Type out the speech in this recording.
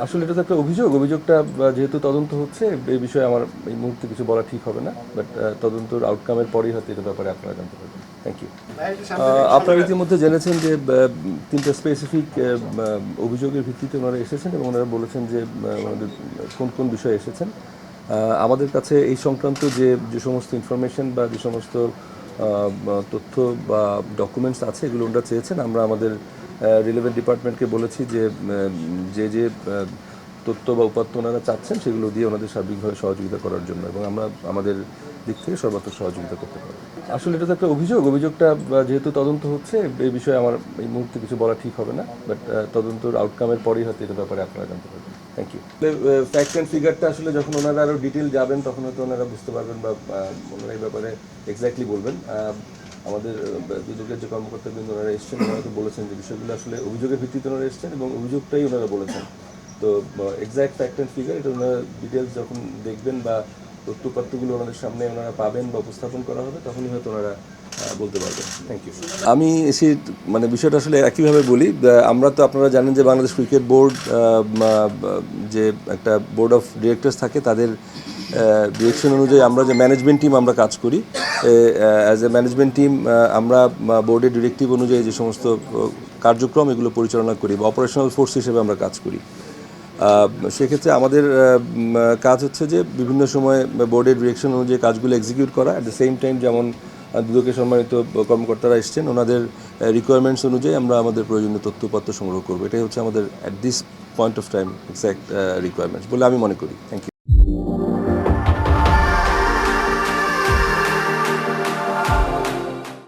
আসলে এটা তো একটা অভিযোগটা যেহেতু তদন্ত হচ্ছে এই বিষয়ে আমার এই মুহূর্তে কিছু বলা ঠিক হবে না, বাট তদন্তর আউটকামের পরেই হয়তো এটার ব্যাপারে আপনারা জানতে পারবেন। Thank you. আপনারা ইতিমধ্যে জেনেছেন যে তিনটা স্পেসিফিক অভিযোগের ভিত্তিতে ওনারা এসেছেন এবং ওনারা বলেছেন যে ওনাদের কোন কোন বিষয়ে এসেছেন। আমাদের কাছে এই সংক্রান্ত যে সমস্ত ইনফরমেশন বা যে সমস্ত তথ্য বা ডকুমেন্টস আছে এগুলো ওনারা চেয়েছেন, আমরা আমাদের রিলেভেন্ট ডিপার্টমেন্টকে বলেছি যে যে তথ্য বা উপাত্ত ওনারা চাচ্ছেন সেগুলো দিয়ে ওনাদের সার্বিকভাবে সহযোগিতা করার জন্য, এবং আমরা আমাদের দিক থেকে সর্বাত্মক সহযোগিতা করতে পারব। আসলে এটা তো একটা অভিযোগটা যেহেতু তদন্ত হচ্ছে এই বিষয়ে আমার এই মুহূর্তে কিছু বলা ঠিক হবে না, বাট তদন্তর আউটকামের পরেই হয়তো এটার ব্যাপারে আপনারা জানতে পারবেন। Thank you. ফ্যাক্ট অ্যান্ড ফিগারটা আসলে যখন ওনারা আরও ডিটেল যাবেন তখন হয়তো ওনারা বুঝতে পারবেন বা ওনারা এই ব্যাপারে এক্স্যাক্টলি বলবেন। আমাদের দুদকের যে কর্মকর্তাবৃন্দ ওনারা এসছেন ওনারা তো বলেছেন যে বিষয়গুলো আসলে অভিযোগের ভিত্তিতে ওনারা এসছেন এবং অভিযোগটাই ওনারা বলেছেন। তো এক্স্যাক্ট ফ্যাক্ট অ্যান্ড ফিগার এটা ওনারা ডিটেলস যখন দেখবেন বা তথ্যপাত্রগুলো ওনাদের সামনে ওনারা পাবেন বা উপস্থাপন করা হবে তখনই হয়তো ওনারা বলতে পারবেন। Thank you. আমি এসে মানে বিষয়টা আসলে একইভাবে বলি। আমরা তো আপনারা জানেন যে বাংলাদেশ ক্রিকেট বোর্ড যে একটা বোর্ড অফ ডিরেক্টরস থাকে, তাদের ডিরেকশন অনুযায়ী আমরা যে ম্যানেজমেন্ট টিম আমরা কাজ করি, অ্যাজ এ ম্যানেজমেন্ট টিম আমরা বোর্ডের ডিরেক্টিভ অনুযায়ী যে সমস্ত কার্যক্রম এগুলো পরিচালনা করি বা অপারেশনাল ফোর্স হিসেবে আমরা কাজ করি। সেক্ষেত্রে আমাদের কাজ হচ্ছে যে বিভিন্ন সময় বোর্ডের ডিরেকশন অনুযায়ী কাজগুলো এক্সিকিউট করা, অ্যাট দ্য সেম টাইম যেমন দুদকের সম্মানিত কর্মকর্তারা এসছেন ওনাদের রিকোয়ারমেন্টস অনুযায়ী আমরা আমাদের প্রয়োজনীয় তথ্যপত্র সংগ্রহ করবো। এটাই হচ্ছে আমাদের at this point of time exact requirements বলে আমি মনে করি। Thank you.